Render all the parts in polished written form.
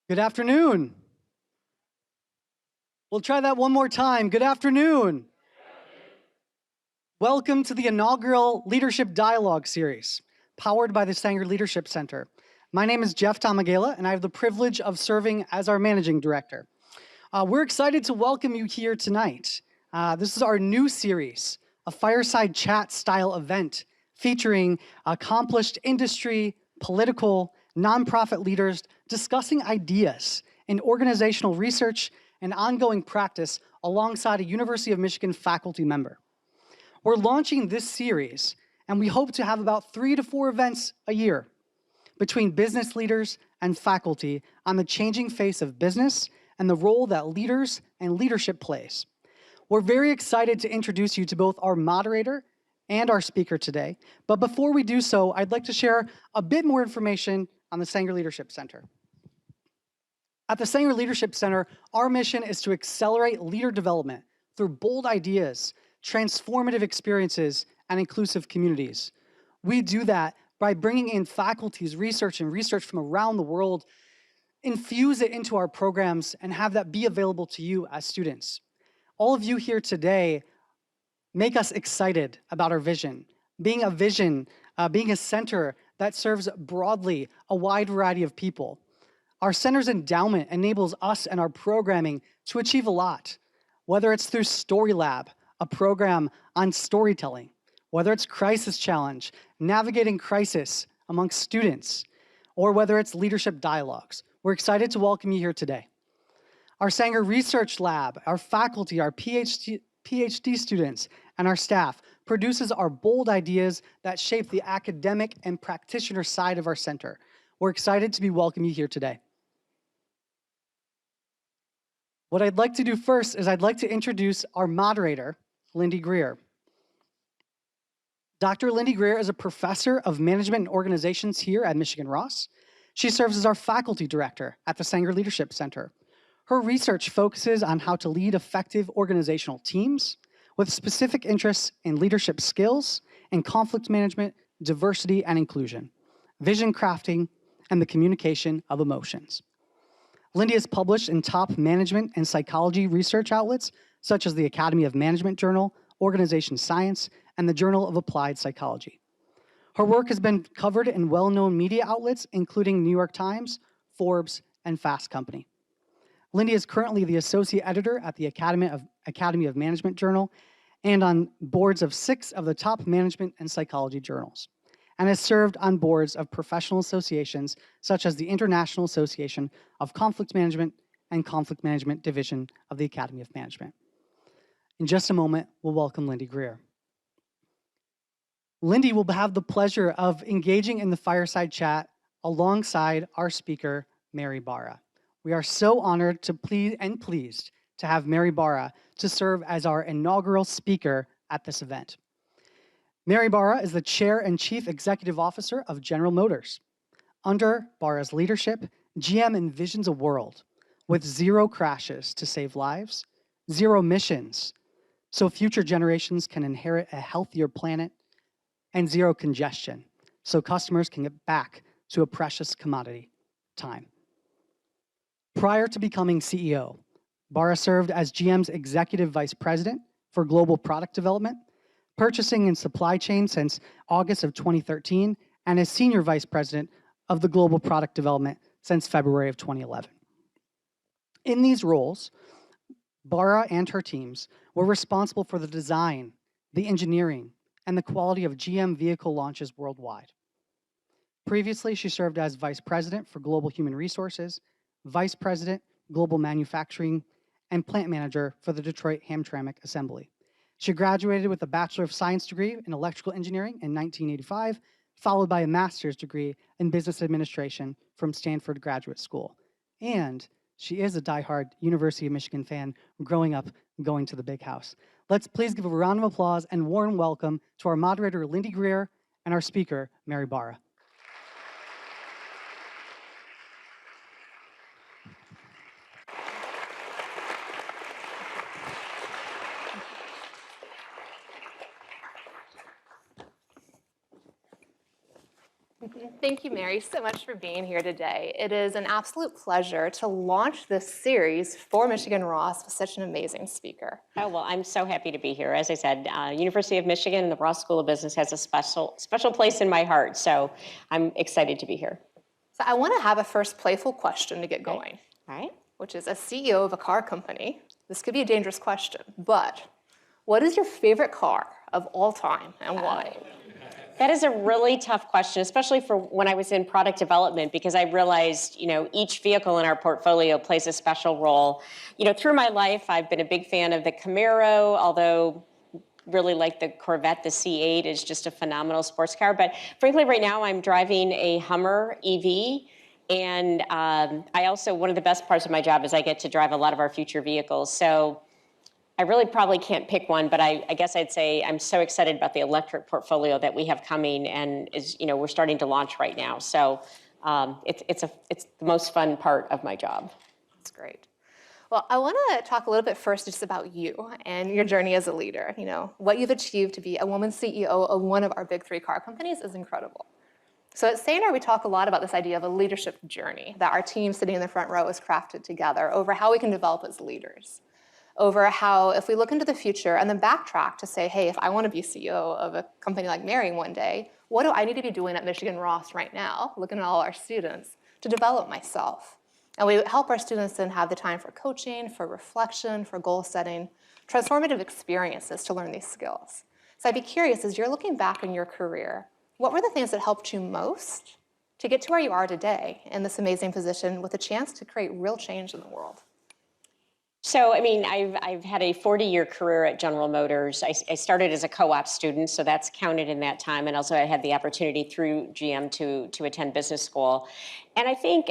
Good afternoon. We'll try that one more time. Good afternoon. Welcome to the inaugural Leadership Dialogue series, powered by the Sanger Leadership Center. My name is Jeff Tomagala, and I have the privilege of serving as our managing director. We're excited to welcome you here tonight. This is our new series, a fireside chat style event featuring accomplished industry, political, nonprofit leaders discussing ideas in organizational research and ongoing practice alongside a University of Michigan faculty member. We're launching this series, and we hope to have about 3 to 4 events a year between business leaders and faculty on the changing face of business and the role that leaders and leadership plays. We're very excited to introduce you to both our moderator and our speaker today. But before we do so, I'd like to share a bit more information on the Sanger Leadership Center. At the Sanger Leadership Center, our mission is to accelerate leader development through bold ideas, transformative experiences, and inclusive communities. We do that by bringing in faculty's research from around the world, infuse it into our programs, and have that be available to you as students. All of you here today make us excited about our vision, being a center that serves broadly a wide variety of people. Our center's endowment enables us and our programming to achieve a lot, whether it's through Story Lab, a program on storytelling, whether it's Crisis Challenge, navigating crisis amongst students, or whether it's leadership dialogues. We're excited to welcome you here today. Our Sanger Research Lab, our faculty, our PhD students, and our staff produces our bold ideas that shape the academic and practitioner side of our center. We're excited to be welcoming you here today. What I'd like to do first is I'd like to introduce our moderator, Lindy Greer. Dr. Lindy Greer is a professor of management and organizations here at Michigan Ross. She serves as our faculty director at the Sanger Leadership Center. Her research focuses on how to lead effective organizational teams with specific interests in leadership skills and conflict management, diversity and inclusion, vision crafting, and the communication of emotions. Lindy is published in top management and psychology research outlets such as the Academy of Management Journal, Organization Science, and the Journal of Applied Psychology. Her work has been covered in well-known media outlets, including New York Times, Forbes, and Fast Company. Lindy is currently the associate editor at the Academy of Management Journal and on boards of 6 of the top management and psychology journals, and has served on boards of professional associations such as the International Association of Conflict Management and Conflict Management Division of the Academy of Management. In just a moment, we'll welcome Lindy Greer. Lindy will have the pleasure of engaging in the fireside chat alongside our speaker, Mary Barra. We are so honored and pleased to have Mary Barra to serve as our inaugural speaker at this event. Mary Barra is the Chair and Chief Executive Officer of General Motors. Under Barra's leadership, GM envisions a world with 0 crashes to save lives, 0 emissions, so future generations can inherit a healthier planet, and 0 congestion, so customers can get back to a precious commodity, time. Prior to becoming CEO, Barra served as GM's Executive Vice President for Global Product Development, Purchasing and Supply Chain since August of 2013, and as Senior Vice President of the Global Product Development since February of 2011. In these roles, Barra and her teams were responsible for the design, the engineering, and the quality of GM vehicle launches worldwide. Previously, she served as Vice President for Global Human Resources, Vice President, Global Manufacturing, and Plant Manager for the Detroit Hamtramck Assembly. She graduated with a Bachelor of Science degree in Electrical Engineering in 1985, followed by a master's degree in Business Administration from Stanford Graduate School. And she is a diehard University of Michigan fan growing up and going to the big house. Let's please give a round of applause and warm welcome to our moderator, Lindy Greer, and our speaker, Mary Barra. Thank you, Mary, so much for being here today. It is an absolute pleasure to launch this series for Michigan Ross with such an amazing speaker. Oh, well, I'm so happy to be here. As I said, University of Michigan and the Ross School of Business has a special place in my heart, so I'm excited to be here. So I want to have a first playful question to get going. All right. Which is, as CEO of a car company, this could be a dangerous question, but what is your favorite car of all time and why? That is a really tough question, especially for when I was in product development, because I realized, each vehicle in our portfolio plays a special role. Through my life, I've been a big fan of the Camaro, although really like the Corvette. The C8 is just a phenomenal sports car. But frankly, right now I'm driving a Hummer EV. And I also, one of the best parts of my job is I get to drive a lot of our future vehicles. So I really probably can't pick one, but I guess I'd say I'm so excited about the electric portfolio that we have coming, and we're starting to launch right now. So it's the most fun part of my job. That's great. Well, I want to talk a little bit first just about you and your journey as a leader. What you've achieved to be a woman CEO of one of our big three car companies is incredible. So at Saner, we talk a lot about this idea of a leadership journey that our team sitting in the front row has crafted together over how we can develop as leaders. Over how, if we look into the future and then backtrack to say, hey, if I want to be CEO of a company like Mary one day, what do I need to be doing at Michigan Ross right now, looking at all our students, to develop myself? And we help our students then have the time for coaching, for reflection, for goal setting, transformative experiences to learn these skills. So I'd be curious, as you're looking back in your career, what were the things that helped you most to get to where you are today in this amazing position with a chance to create real change in the world? So, I've had a 40-year career at General Motors. I started as a co-op student, so that's counted in that time. And also I had the opportunity through GM to attend business school. And I think,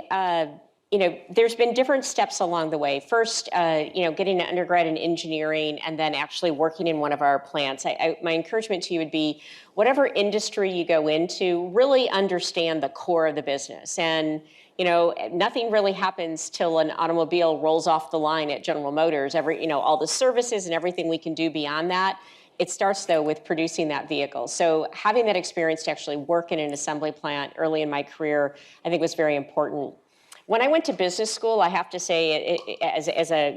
there's been different steps along the way. First, getting an undergrad in engineering and then actually working in one of our plants. My encouragement to you would be, whatever industry you go into, really understand the core of the business. And nothing really happens till an automobile rolls off the line at General Motors. All the services and everything we can do beyond that. It starts, though, with producing that vehicle. So having that experience to actually work in an assembly plant early in my career, I think was very important. When I went to business school, I have to say,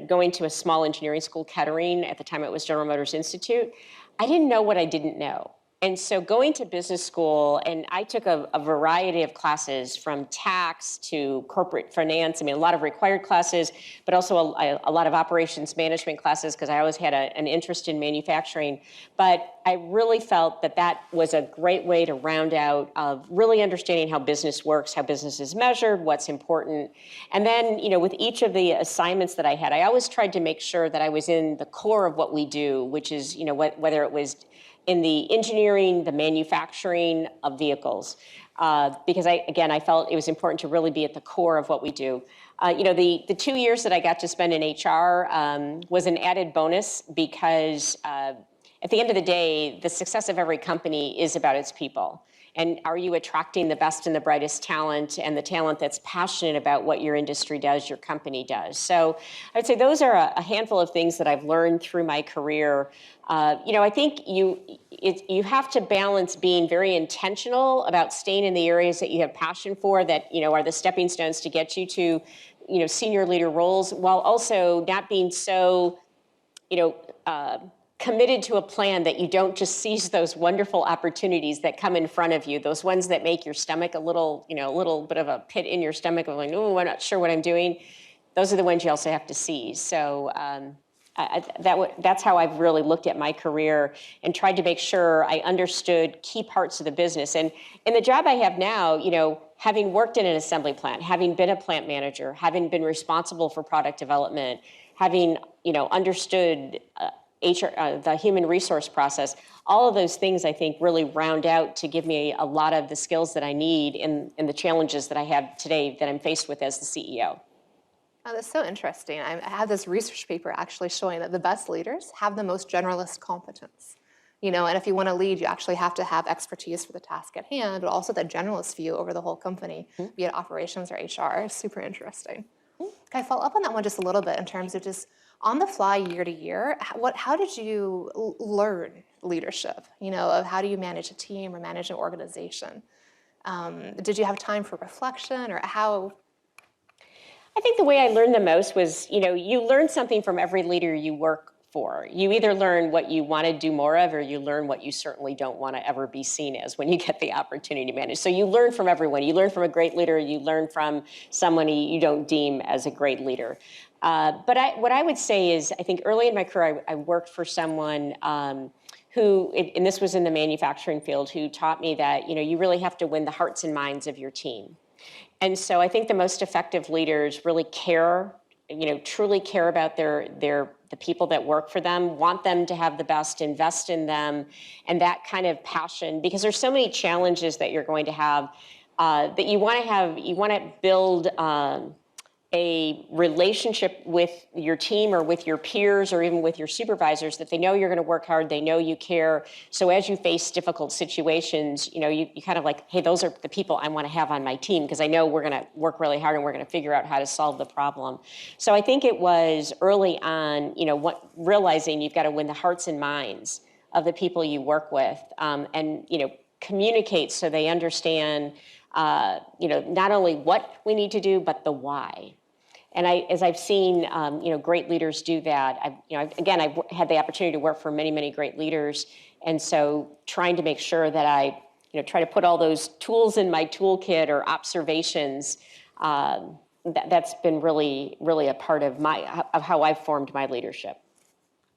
going to a small engineering school, Kettering, at the time it was General Motors Institute, I didn't know what I didn't know. And so going to business school, and I took a variety of classes from tax to corporate finance. A lot of required classes, but also a lot of operations management classes, because I always had an interest in manufacturing. But I really felt that was a great way to round out of really understanding how business works, how business is measured, what's important. And then, with each of the assignments that I had, I always tried to make sure that I was in the core of what we do, which is, whether it was in the engineering, the manufacturing of vehicles, because I felt it was important to really be at the core of what we do. The 2 years that I got to spend in HR was an added bonus because at the end of the day, the success of every company is about its people. And are you attracting the best and the brightest talent, and the talent that's passionate about what your industry does, your company does? So I'd say those are a handful of things that I've learned through my career. I think you have to balance being very intentional about staying in the areas that you have passion for, that are the stepping stones to get you to senior leader roles, while also not being so committed to a plan that you don't just seize those wonderful opportunities that come in front of you, those ones that make your stomach a little bit of a pit in your stomach of like, oh, I'm not sure what I'm doing. Those are the ones you also have to seize. So that's how I've really looked at my career and tried to make sure I understood key parts of the business. And in the job I have now, having worked in an assembly plant, having been a plant manager, having been responsible for product development, having understood the human resource process, all of those things I think really round out to give me a lot of the skills that I need in the challenges that I have today that I'm faced with as the CEO. Oh, that's so interesting. I have this research paper actually showing that the best leaders have the most generalist competence. And if you want to lead, you actually have to have expertise for the task at hand, but also that generalist view over the whole company, be it operations or HR. It's super interesting. Can I follow up on that one just a little bit in terms of just on the fly, year to year? How did you learn leadership? Of how do you manage a team or manage an organization? Did you have time for reflection, or how? I think the way I learned the most was, you learn something from every leader you work for. You either learn what you want to do more of, or you learn what you certainly don't want to ever be seen as when you get the opportunity to manage. So you learn from everyone. You learn from a great leader. You learn from someone you don't deem as a great leader. But what I would say is, I think early in my career, I worked for someone who, and this was in the manufacturing field, who taught me that, you really have to win the hearts and minds of your team. And so I think the most effective leaders really care, truly care about the people that work for them, want them to have the best, invest in them, and that kind of passion, because there's so many challenges that you're going to have that you want to build a relationship with your team or with your peers or even with your supervisors that they know you're going to work hard, they know you care. So as you face difficult situations, you kind of like, hey, those are the people I want to have on my team because I know we're going to work really hard and we're going to figure out how to solve the problem. So I think it was early on, realizing you've got to win the hearts and minds of the people you work with, and communicate so they understand not only what we need to do, but the why. And as I've seen, great leaders do that. I've had the opportunity to work for many, many great leaders. And so trying to make sure that I, try to put all those tools in my toolkit or observations, that's been really, really a part of how I've formed my leadership.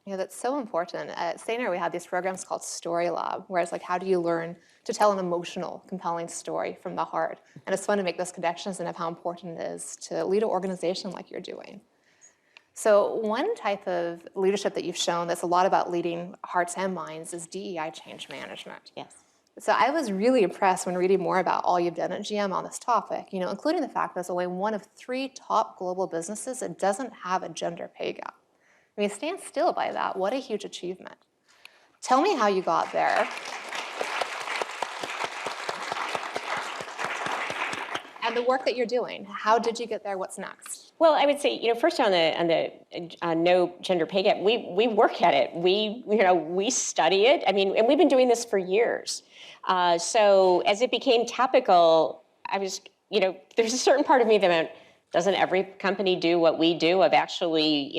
Yeah, that's so important. At Stainer, we had these programs called Story Lab, where it's like, how do you learn to tell an emotional, compelling story from the heart? And it's fun to make those connections and of how important it is to lead an organization like you're doing. So one type of leadership that you've shown that's a lot about leading hearts and minds is DEI change management. Yes. So I was really impressed when reading more about all you've done at GM on this topic, including the fact that it's only one of 3 top global businesses that doesn't have a gender pay gap. I mean, stand still by that. What a huge achievement. Tell me how you got there. And the work that you're doing. How did you get there? What's next? Well, I would say, first on the no gender pay gap, we work at it. We study it. I mean, and we've been doing this for years. So as it became topical, I was, there's a certain part of me that went, doesn't every company do what we do of actually,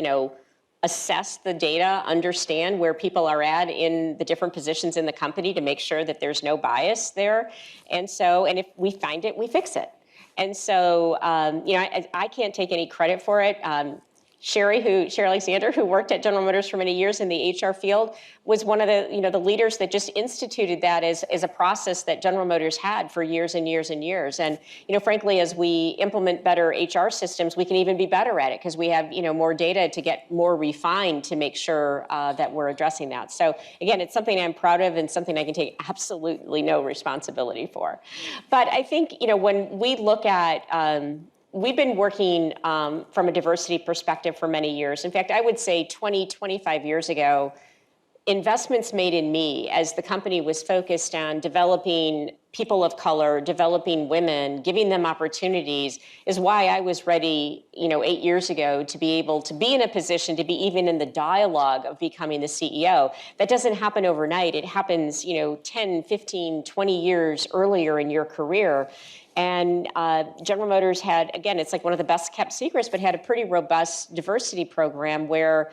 assess the data, understand where people are at in the different positions in the company to make sure that there's no bias there. And if we find it, we fix it. And so, I can't take any credit for it. Sherry Alexander, who worked at General Motors for many years in the HR field, was one of the leaders that just instituted that as a process that General Motors had for years and years and years. And, frankly, as we implement better HR systems, we can even be better at it because we have, more data to get more refined to make sure that we're addressing that. So, again, it's something I'm proud of and something I can take absolutely no responsibility for. But I think, when we look at we've been working from a diversity perspective for many years. In fact, I would say 25 years ago, investments made in me as the company was focused on developing people of color, developing women, giving them opportunities is why I was ready, 8 years ago to be able to be in a position to be even in the dialogue of becoming the CEO. That doesn't happen overnight. It happens, 10, 15, 20 years earlier in your career. And General Motors had, again, it's like one of the best kept secrets, but had a pretty robust diversity program where,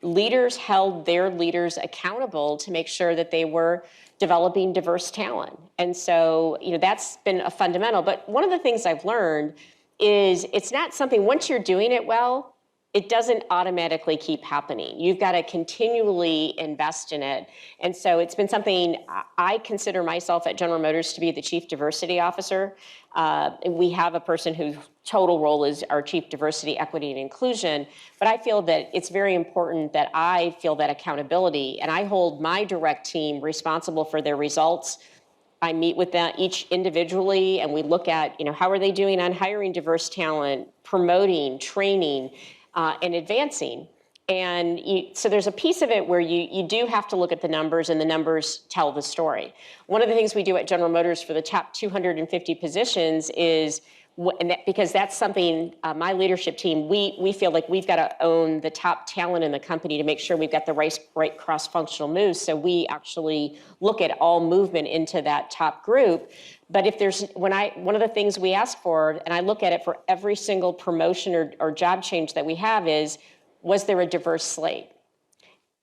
leaders held their leaders accountable to make sure that they were developing diverse talent. And so, that's been a fundamental. But one of the things I've learned is it's not something, once you're doing it well, it doesn't automatically keep happening. You've got to continually invest in it. And so it's been something I consider myself at General Motors to be the Chief Diversity Officer. We have a person whose total role is our Chief Diversity, Equity, and Inclusion. But I feel that it's very important that I feel that accountability, and I hold my direct team responsible for their results. I meet with them each individually, and we look at, how are they doing on hiring diverse talent, promoting, training, and advancing. And so there's a piece of it where you do have to look at the numbers, and the numbers tell the story. One of the things we do at General Motors for the top 250 positions is Because that's something, my leadership team, we feel like we've got to own the top talent in the company to make sure we've got the right cross-functional moves. So we actually look at all movement into that top group. But if there's, one of the things we ask for, and I look at it for every single promotion or job change that we have is, was there a diverse slate?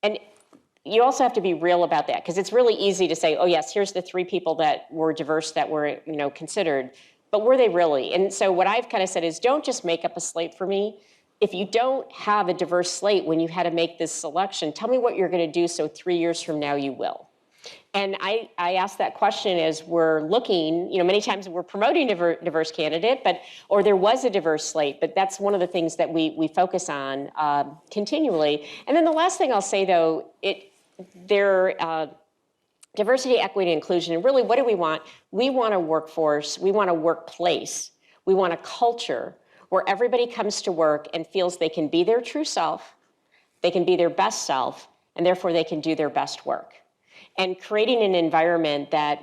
And you also have to be real about that, because it's really easy to say, oh yes, here's the 3 people that were diverse that were, considered. But were they really? And so what I've kind of said is, don't just make up a slate for me. If you don't have a diverse slate when you had to make this selection, tell me what you're going to do so 3 years from now you will. And I ask that question as we're looking, many times we're promoting a diverse candidate, or there was a diverse slate, but that's one of the things that we focus on continually. And then the last thing I'll say, though, diversity, equity, and inclusion, and really, what do we want? We want a workforce, we want a workplace, we want a culture where everybody comes to work and feels they can be their true self, they can be their best self, and therefore they can do their best work. And creating an environment that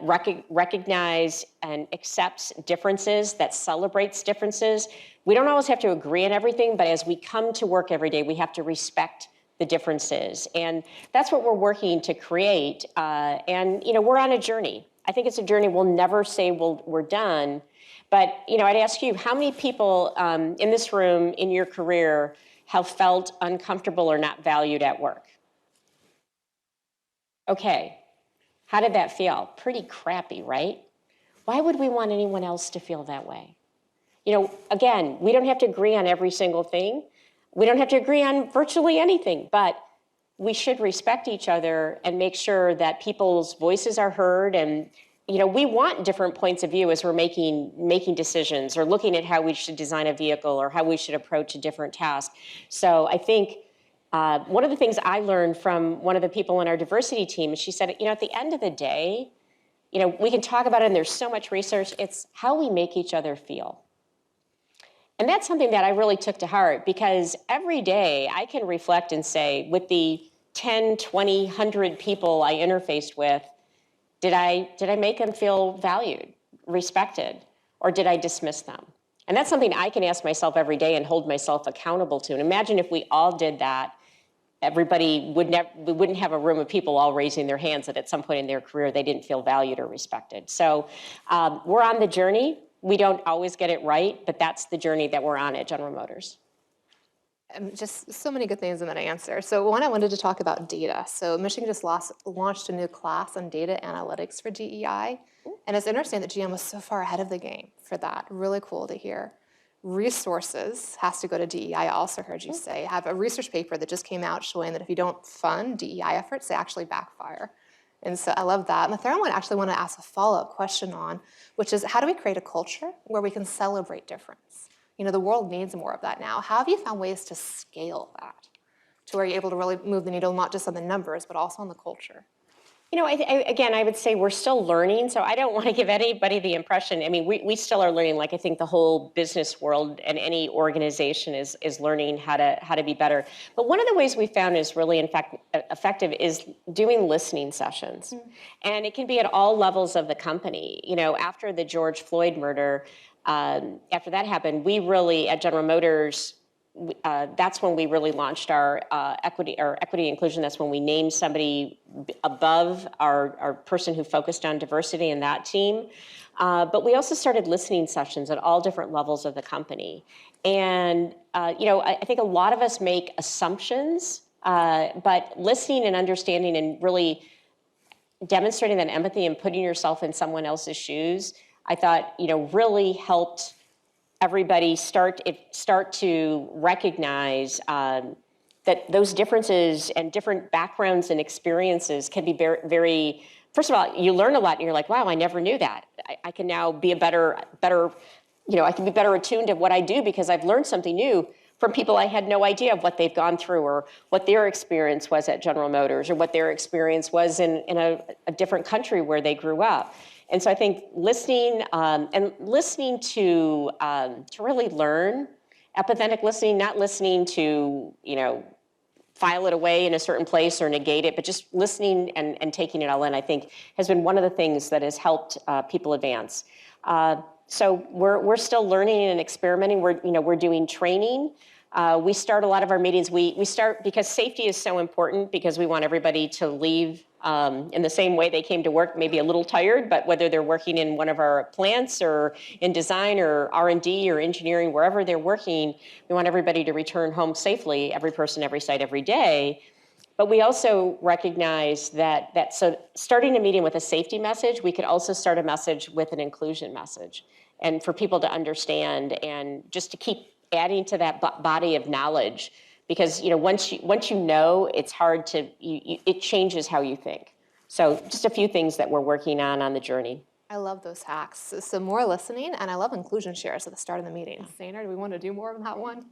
recognizes and accepts differences, that celebrates differences. We don't always have to agree on everything, but as we come to work every day, we have to respect the differences. And that's what we're working to create. And we're on a journey. I think it's a journey we'll never say we're done. But I'd ask you, how many people in this room, in your career, have felt uncomfortable or not valued at work? Okay, how did that feel? Pretty crappy, right? Why would we want anyone else to feel that way? Again, we don't have to agree on every single thing. We don't have to agree on virtually anything, but we should respect each other and make sure that people's voices are heard. And, we want different points of view as we're making decisions or looking at how we should design a vehicle or how we should approach a different task. So I think one of the things I learned from one of the people in our diversity team, she said, at the end of the day, we can talk about it and there's so much research, it's how we make each other feel. And that's something that I really took to heart, because every day I can reflect and say, with the 10, 20, 100 people I interfaced with, did I make them feel valued, respected, or did I dismiss them? And that's something I can ask myself every day and hold myself accountable to. And imagine if we all did that, we wouldn't have a room of people all raising their hands that at some point in their career they didn't feel valued or respected. So we're on the journey. We don't always get it right, but that's the journey that we're on at General Motors. Just so many good things in that answer. So one, I wanted to talk about data. So Michigan just launched a new class on data analytics for DEI. And it's interesting that GM was so far ahead of the game for that. Really cool to hear. Resources has to go to DEI, I also heard you say. I have a research paper that just came out showing that if you don't fund DEI efforts, they actually backfire. And so I love that. And the third one I actually want to ask a follow-up question on, which is, how do we create a culture where we can celebrate difference? The world needs more of that now. How have you found ways to scale that to where you're able to really move the needle, not just on the numbers, but also on the culture? Again, I would say we're still learning, so I don't want to give anybody the impression. We still are learning, like I think the whole business world and any organization is learning how to be better. But one of the ways we found is really, in fact, effective is doing listening sessions. And it can be at all levels of the company. After the George Floyd murder, after that happened, we really, at General Motors, that's when we really launched our equity inclusion. That's when we named somebody above our person who focused on diversity in that team. But we also started listening sessions at all different levels of the company. And, I think a lot of us make assumptions, but listening and understanding and really demonstrating that empathy and putting yourself in someone else's shoes, I thought, really helped everybody start to recognize that those differences and different backgrounds and experiences can be very, very, first of all, you learn a lot and you're like, wow, I never knew that. I can now be I can be better attuned to what I do because I've learned something new from people I had no idea of what they've gone through or what their experience was at General Motors or what their experience was in a different country where they grew up. And so I think listening to really learn, empathetic listening, not listening to, file it away in a certain place or negate it, but just listening and taking it all in, I think has been one of the things that has helped people advance. So we're still learning and experimenting. We're doing training. We start a lot of our meetings. We start because safety is so important, because we want everybody to leave in the same way they came to work, maybe a little tired, but whether they're working in one of our plants or in design or R&D or engineering, wherever they're working, we want everybody to return home safely, every person, every site, every day. But we also recognize that so starting a meeting with a safety message, we could also start a message with an inclusion message, and for people to understand and just to keep adding to that body of knowledge, because once you know, it's hard to it changes how you think. So just a few things that we're working on the journey. I love those hacks. So more listening, and I love inclusion shares at the start of the meeting. Sainer, do we want to do more of that one?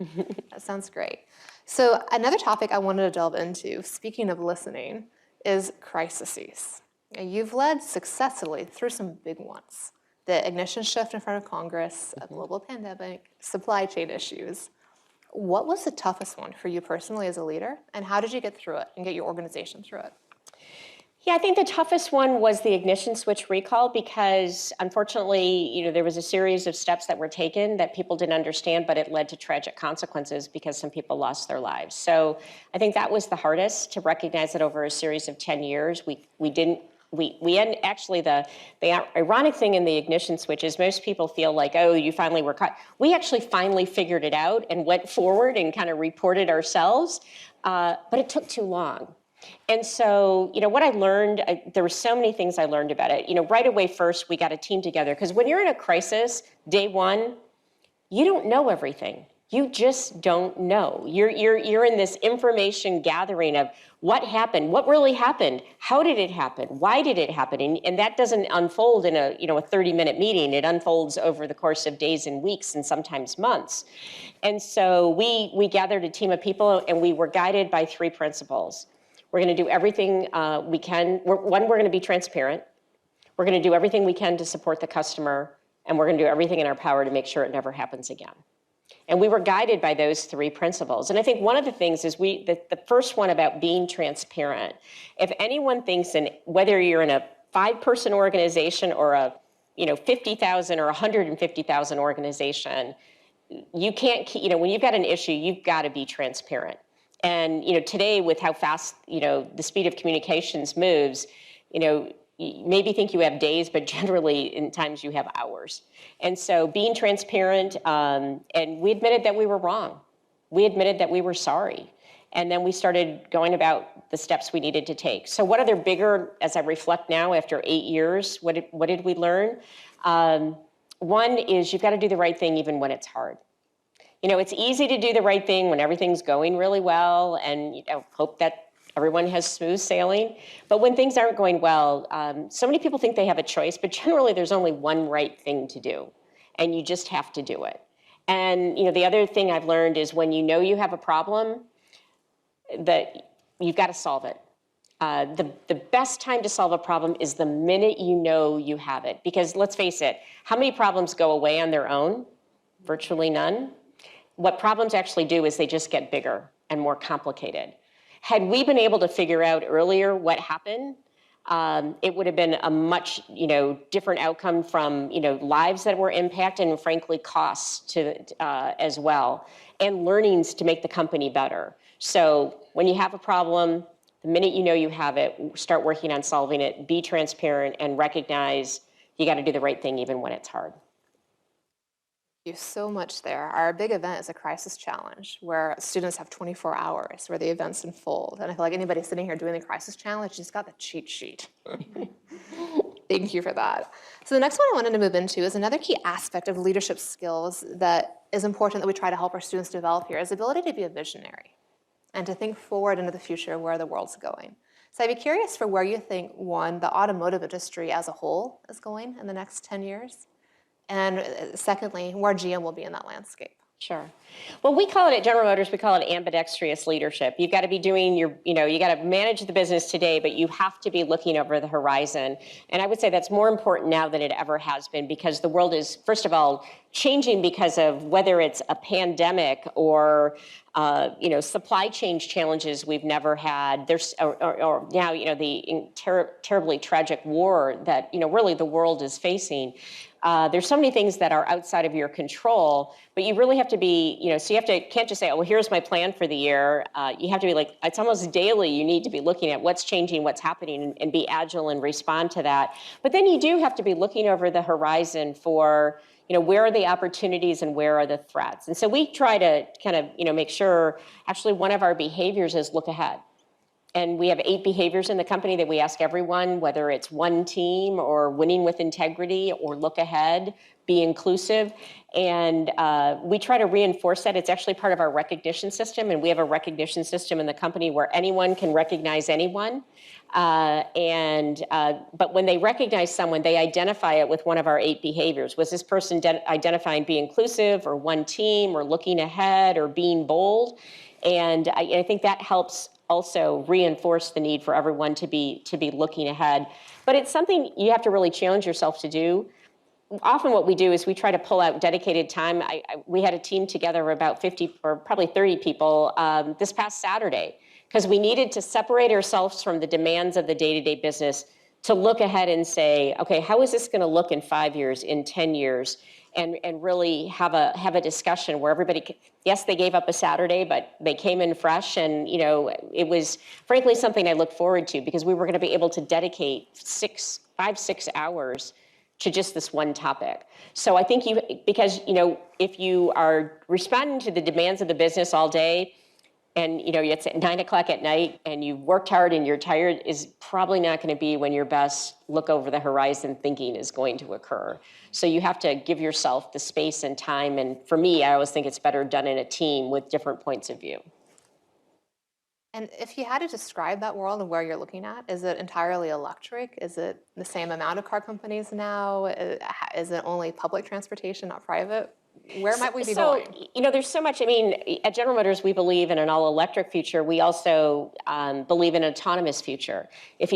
That sounds great. So another topic I wanted to delve into, speaking of listening, is crises. You've led successfully through some big ones. The ignition shift in front of Congress, a global pandemic, supply chain issues. What was the toughest one for you personally as a leader, and how did you get through it and get your organization through it? Yeah, I think the toughest one was the ignition switch recall, because unfortunately, there was a series of steps that were taken that people didn't understand, but it led to tragic consequences because some people lost their lives. So I think that was the hardest, to recognize that over a series of 10 years, actually, the ironic thing in the ignition switch is most people feel like, oh, you finally were caught. We actually finally figured it out and went forward and kind of reported ourselves, but it took too long. And so, what I learned, there were so many things I learned about it. Right away, first, we got a team together, because when you're in a crisis, day one, you don't know everything. You just don't know. You're in this information gathering of what happened, what really happened, how did it happen, why did it happen, and that doesn't unfold in a 30-minute meeting. It unfolds over the course of days and weeks and sometimes months. And so we gathered a team of people, and we were guided by 3 principles. We're going to do everything we can. We're going to be transparent. We're going to do everything we can to support the customer, and we're going to do everything in our power to make sure it never happens again. And we were guided by those 3 principles. And I think one of the things is the first one about being transparent. If anyone thinks, and whether you're in a 5-person organization or a 50,000 or 150,000 organization, you can't, when you've got an issue, you've got to be transparent. And today, with how fast the speed of communications moves, you maybe think you have days, but generally in times you have hours. And so being transparent, and we admitted that we were wrong. We admitted that we were sorry. And then we started going about the steps we needed to take. So what other bigger, as I reflect now after 8 years, what did we learn? One is you've got to do the right thing even when it's hard. It's easy to do the right thing when everything's going really well, and hope that everyone has smooth sailing. But when things aren't going well, so many people think they have a choice, but generally there's only one right thing to do, and you just have to do it. And the other thing I've learned is when you have a problem, that you've got to solve it. The best time to solve a problem is the minute you have it. Because let's face it, how many problems go away on their own? Virtually none. What problems actually do is they just get bigger and more complicated. Had we been able to figure out earlier what happened, it would have been a much different outcome from lives that were impacted, and frankly costs as well, and learnings to make the company better. So when you have a problem, the minute you have it, start working on solving it, be transparent, and recognize you got to do the right thing even when it's hard. Thank you so much there. Our big event is a crisis challenge where students have 24 hours where the events unfold. And I feel like anybody sitting here doing the crisis challenge just got the cheat sheet. Thank you for that. So the next one I wanted to move into is another key aspect of leadership skills that is important that we try to help our students develop here is the ability to be a visionary and to think forward into the future where the world's going. So I'd be curious for where you think, one, the automotive industry as a whole is going in the next 10 years. And secondly, where GM will be in that landscape. Sure. Well, we call it at General Motors, we call it ambidextrous leadership. You've got to be doing you got to manage the business today, but you have to be looking over the horizon. And I would say that's more important now than it ever has been, because the world is, first of all, changing because of whether it's a pandemic or supply chain challenges we've never had. There's or now the terribly tragic war that really the world is facing. There's so many things that are outside of your control, but you really have to be, so can't just say, oh, well, here's my plan for the year. You have to be like, it's almost daily. You need to be looking at what's changing, what's happening, and be agile and respond to that. But then you do have to be looking over the horizon for, where are the opportunities and where are the threats? And so we try to kind of, make sure, actually one of our behaviors is look ahead. And we have 8 behaviors in the company that we ask everyone, whether it's one team or winning with integrity or look ahead, be inclusive. And we try to reinforce that. It's actually part of our recognition system. And we have a recognition system in the company where anyone can recognize anyone. But when they recognize someone, they identify it with one of our 8 behaviors. Was this person identifying be inclusive or one team or looking ahead or being bold? And I think that helps also reinforce the need for everyone to be looking ahead. But it's something you have to really challenge yourself to do. Often what we do is we try to pull out dedicated time. We had a team together of about 50 or probably 30 people this past Saturday because we needed to separate ourselves from the demands of the day-to-day business to look ahead and say, okay, how is this going to look in 5 years, in 10 years? And really have a discussion where everybody, yes, they gave up a Saturday, but they came in fresh, and it was frankly something I looked forward to because we were going to be able to dedicate 5, 6 hours to just this one topic. So I think because if you are responding to the demands of the business all day, and it's at 9 o'clock at night and you've worked hard and you're tired, is probably not going to be when your best look over the horizon thinking is going to occur. So you have to give yourself the space and time. And for me, I always think it's better done in a team with different points of view. And if you had to describe that world and where you're looking at, is it entirely electric? Is it the same amount of car companies now? Is it only public transportation, not private? Where might we be going? There's so much. I mean, at General Motors, we believe in an all-electric future. We also believe in an autonomous future. If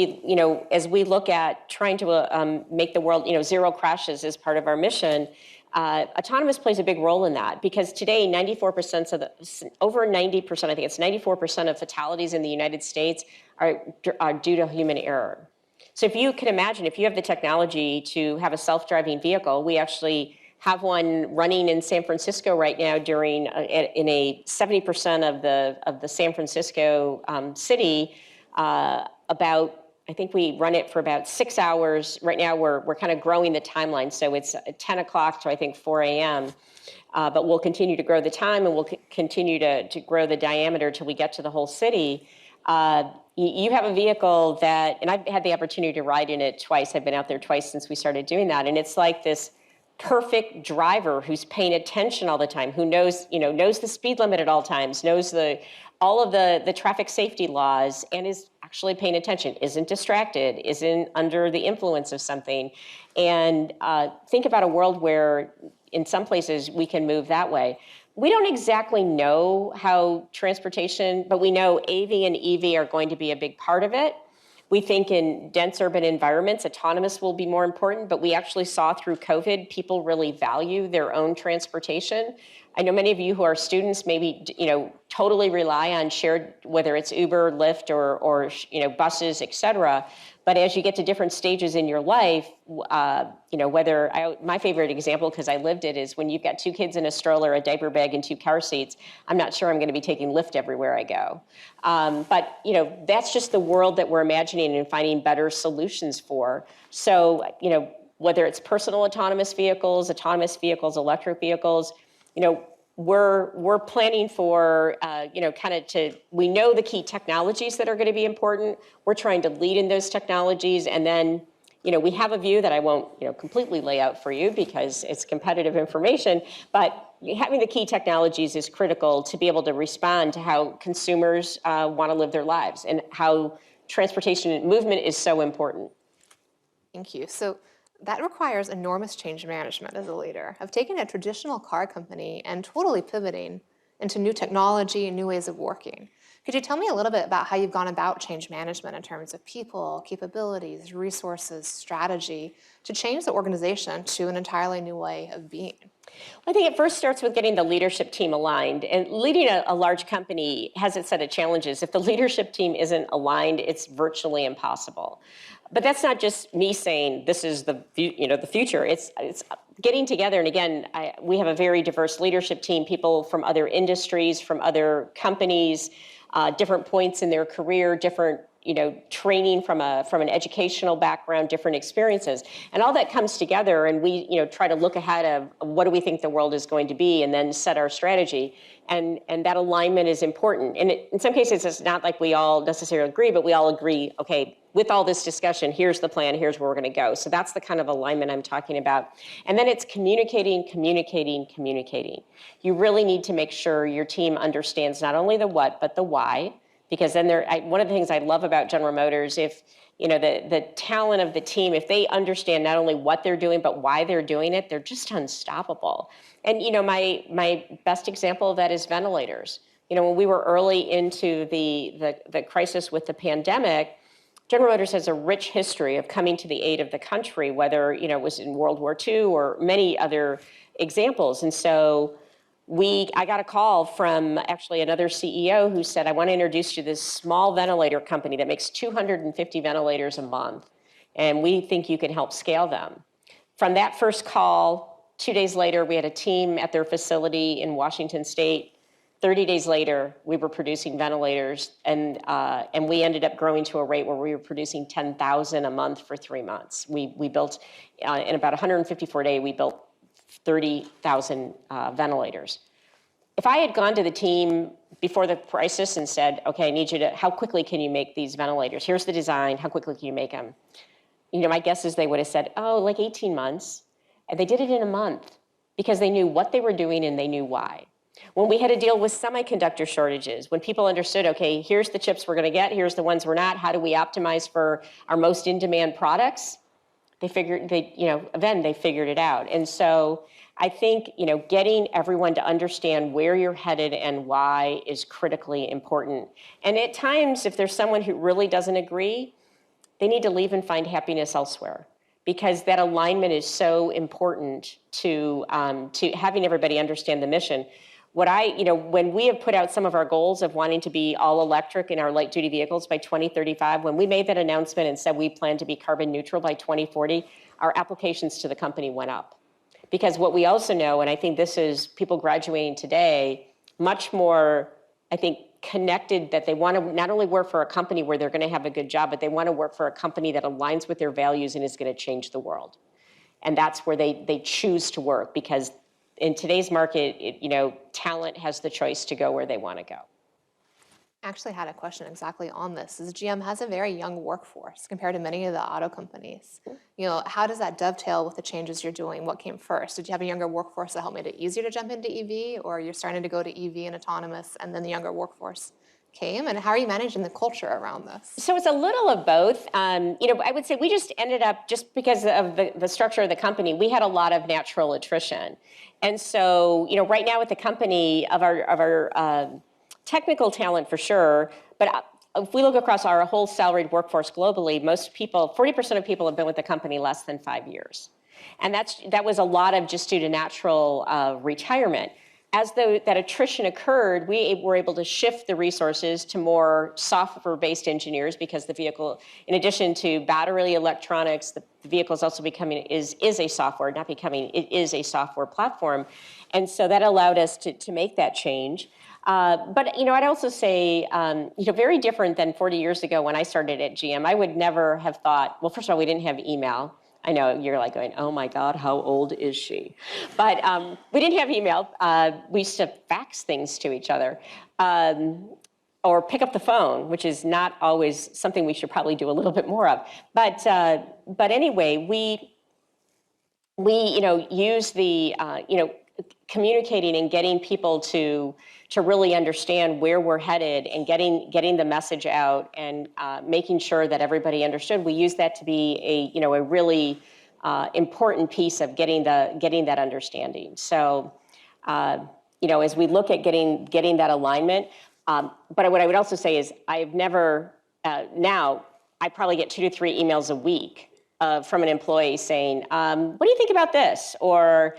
as we look at trying to make the world, zero crashes as part of our mission, autonomous plays a big role in that because today, 94% over 90%, I think it's 94% of fatalities in the United States are due to human error. So if you can imagine, if you have the technology to have a self-driving vehicle, we actually have one running in San Francisco right now in a 70% of the San Francisco city. I think we run it for about 6 hours. Right now we're kind of growing the timeline, so it's 10 o'clock to I think 4 a.m. But we'll continue to grow the time and we'll continue to grow the diameter till we get to the whole city. You have a vehicle and I've had the opportunity to ride in it twice. I've been out there twice since we started doing that, and it's like this perfect driver who's paying attention all the time, who knows the speed limit at all times, knows all of the traffic safety laws, and is actually paying attention, isn't distracted, isn't under the influence of something. And think about a world where in some places we can move that way. We don't exactly know how transportation, but we know AV and EV are going to be a big part of it. We think in dense urban environments, autonomous will be more important, but we actually saw through COVID, people really value their own transportation. I know many of you who are students maybe, totally rely on shared, whether it's Uber, Lyft, or buses, et cetera. But as you get to different stages in your life, my favorite example, because I lived it, is when you've got 2 kids in a stroller, a diaper bag, and 2 car seats. I'm not sure I'm going to be taking Lyft everywhere I go. But that's just the world that we're imagining and finding better solutions for. So, whether it's personal autonomous vehicles, electric vehicles, we're planning for, we know the key technologies that are going to be important. We're trying to lead in those technologies. And then, we have a view that I won't, completely lay out for you because it's competitive information, but having the key technologies is critical to be able to respond to how consumers want to live their lives and how transportation movement is so important. Thank you. So that requires enormous change management as a leader, of taking a traditional car company and totally pivoting into new technology and new ways of working. Could you tell me a little bit about how you've gone about change management in terms of people, capabilities, resources, strategy to change the organization to an entirely new way of being? I think it first starts with getting the leadership team aligned. And leading a large company has its set of challenges. If the leadership team isn't aligned, it's virtually impossible. But that's not just me saying this is the future. It's getting together. And again, we have a very diverse leadership team, people from other industries, from other companies, different points in their career, different training from an educational background, different experiences, and all that comes together. And we try to look ahead of what do we think the world is going to be, and then set our strategy. And that alignment is important. And in some cases, it's not like we all necessarily agree, but we all agree. Okay, with all this discussion, here's the plan. Here's where we're going to go. So that's the kind of alignment I'm talking about. And then it's communicating. You really need to make sure your team understands not only the what, but the why. Because then one of the things I love about General Motors, if the talent of the team, if they understand not only what they're doing, but why they're doing it, they're just unstoppable. And my best example of that is ventilators. When we were early into the crisis with the pandemic, General Motors has a rich history of coming to the aid of the country, whether it was in World War II or many other examples. And so I got a call from actually another CEO who said, I want to introduce you to this small ventilator company that makes 250 ventilators a month, and we think you can help scale them. From that first call, 2 days later, we had a team at their facility in Washington State. 30 days later, we were producing ventilators, and we ended up growing to a rate where we were producing 10,000 a month for 3 months. We built, in about 154 days, we built 30,000 ventilators. If I had gone to the team before the crisis and said, okay, I need you to, how quickly can you make these ventilators? Here's the design, how quickly can you make them? My guess is they would have said, like 18 months. And they did it in a month because they knew what they were doing and they knew why. When we had to deal with semiconductor shortages, when people understood, okay, here's the chips we're going to get, here's the ones we're not, how do we optimize for our most in-demand products? They figured it out. And so I think, getting everyone to understand where you're headed and why is critically important. And at times, if there's someone who really doesn't agree, they need to leave and find happiness elsewhere, because that alignment is so important to having everybody understand the mission. When we have put out some of our goals of wanting to be all electric in our light duty vehicles by 2035, when we made that announcement and said we plan to be carbon neutral by 2040, our applications to the company went up. Because what we also know, and I think this is people graduating today, much more, I think, connected, that they want to not only work for a company where they're going to have a good job, but they want to work for a company that aligns with their values and is going to change the world. And that's where they choose to work, because in today's market, talent has the choice to go where they want to go. I actually had a question exactly on this. GM has a very young workforce compared to many of the auto companies. How does that dovetail with the changes you're doing? What came first? Did you have a younger workforce that helped make it easier to jump into EV, or you're starting to go to EV and autonomous, and then the younger workforce came? And how are you managing the culture around this? So it's a little of both. I would say we just ended up, just because of the structure of the company, we had a lot of natural attrition. And so, right now at the company, of our technical talent for sure, but if we look across our whole salaried workforce globally, most people, 40% of people have been with the company less than 5 years. And that was a lot of just due to natural retirement. As that attrition occurred, we were able to shift the resources to more software-based engineers, because the vehicle, in addition to battery electronics, the vehicle is also becoming, is a software, not becoming, it is a software platform. And so that allowed us to make that change. But I'd also say, very different than 40 years ago when I started at GM. I would never have thought, well, first of all, we didn't have email. I know you're like going, oh my God, how old is she? But we didn't have email. We used to fax things to each other, or pick up the phone, which is not always something we should probably do a little bit more of. But anyway, we use the communicating and getting people to really understand where we're headed, and getting the message out, and making sure that everybody understood. We use that to be a really important piece of getting that understanding. So as we look at getting that alignment, But what I would also say is I've never, now I probably get 2 to 3 emails a week from an employee saying, what do you think about this? Or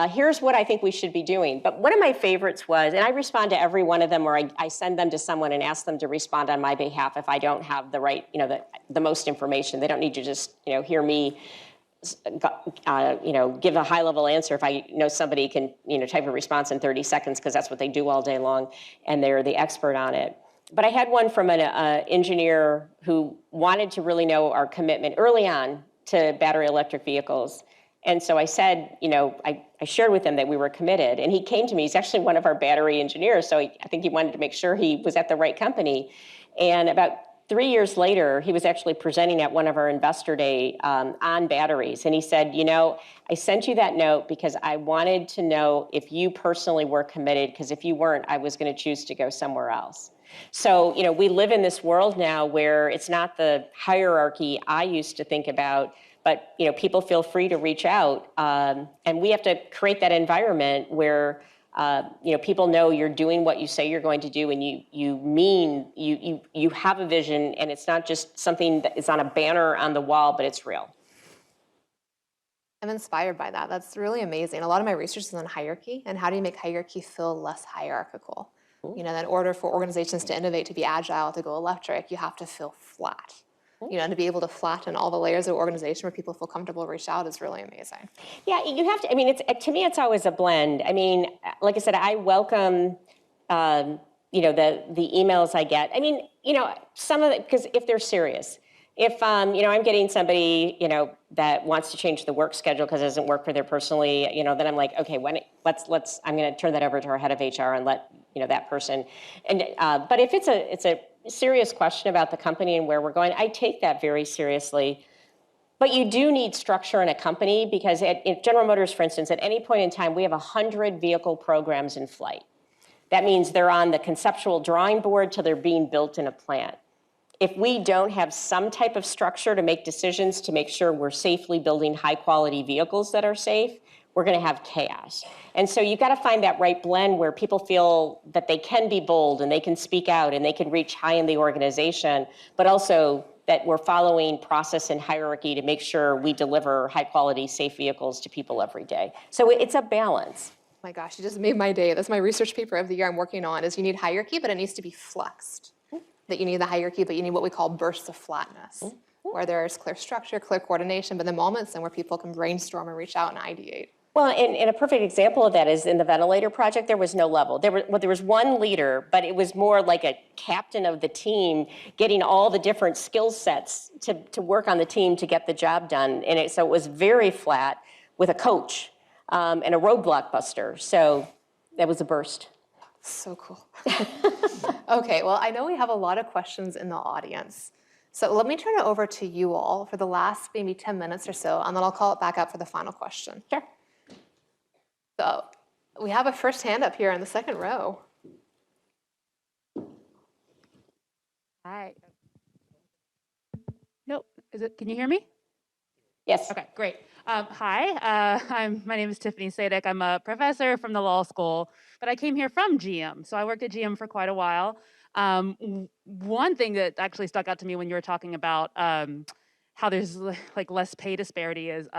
here's what I think we should be doing. But one of my favorites was, and I respond to every one of them, or I send them to someone and ask them to respond on my behalf if I don't have the right, the most information. They don't need to just, hear me give a high-level answer if I know somebody can, type a response in 30 seconds because that's what they do all day long, and they're the expert on it. But I had one from an engineer who wanted to really know our commitment early on to battery electric vehicles. And so I said, I shared with him that we were committed. And he came to me. He's actually one of our battery engineers. So I think he wanted to make sure he was at the right company. And about 3 years later, he was actually presenting at one of our investor day on batteries. And he said, I sent you that note because I wanted to know if you personally were committed, because if you weren't, I was going to choose to go somewhere else. So, we live in this world now where it's not the hierarchy I used to think about, but, people feel free to reach out. And we have to create that environment where, people know you're doing what you say you're going to do, and you have a vision, and it's not just something that is on a banner on the wall, but it's real. I'm inspired by that. That's really amazing. A lot of my research is on hierarchy and how do you make hierarchy feel less hierarchical. In order for organizations to innovate, to be agile, to go electric, you have to feel flat. And to be able to flatten all the layers of organization where people feel comfortable to reach out is really amazing. Yeah, you have to. To me, it's always a blend. Like I said, I welcome, the emails I get. Some of it, because if they're serious. If, I'm getting somebody, that wants to change the work schedule because it doesn't work for their personally, then I'm like, okay, I'm going to turn that over to our head of HR and let, that person. And, but if it's a serious question about the company and where we're going, I take that very seriously. But you do need structure in a company because at General Motors, for instance, at any point in time, we have 100 vehicle programs in flight. That means they're on the conceptual drawing board till they're being built in a plant. If we don't have some type of structure to make decisions to make sure we're safely building high quality vehicles that are safe, we're going to have chaos. And so you've got to find that right blend where people feel that they can be bold and they can speak out and they can reach high in the organization, but also that we're following process and hierarchy to make sure we deliver high quality, safe vehicles to people every day. So it's a balance. Oh my gosh, you just made my day. That's my research paper of the year I'm working on, is you need hierarchy, but it needs to be flexed. That you need the hierarchy, but you need what we call bursts of flatness, where there's clear structure, clear coordination, but the moments and where people can brainstorm and reach out and ideate. Well, and a perfect example of that is in the ventilator project, there was no level. There was one leader, but it was more like a captain of the team getting all the different skill sets to work on the team to get the job done. And so it was very flat with a coach and a roadblock buster. So that was a burst. So cool. Okay, well, I know we have a lot of questions in the audience. So let me turn it over to you all for the last maybe 10 minutes or so, and then I'll call it back up for the final question. Sure. So we have a first hand up here in the second row. Hi. Nope. Can you hear me? Yes. Okay, great. Hi, my name is Tiffany Sadek. I'm a professor from the law school, but I came here from GM. So I worked at GM for quite a while. One thing that actually stuck out to me when you were talking about how there's like less pay disparity is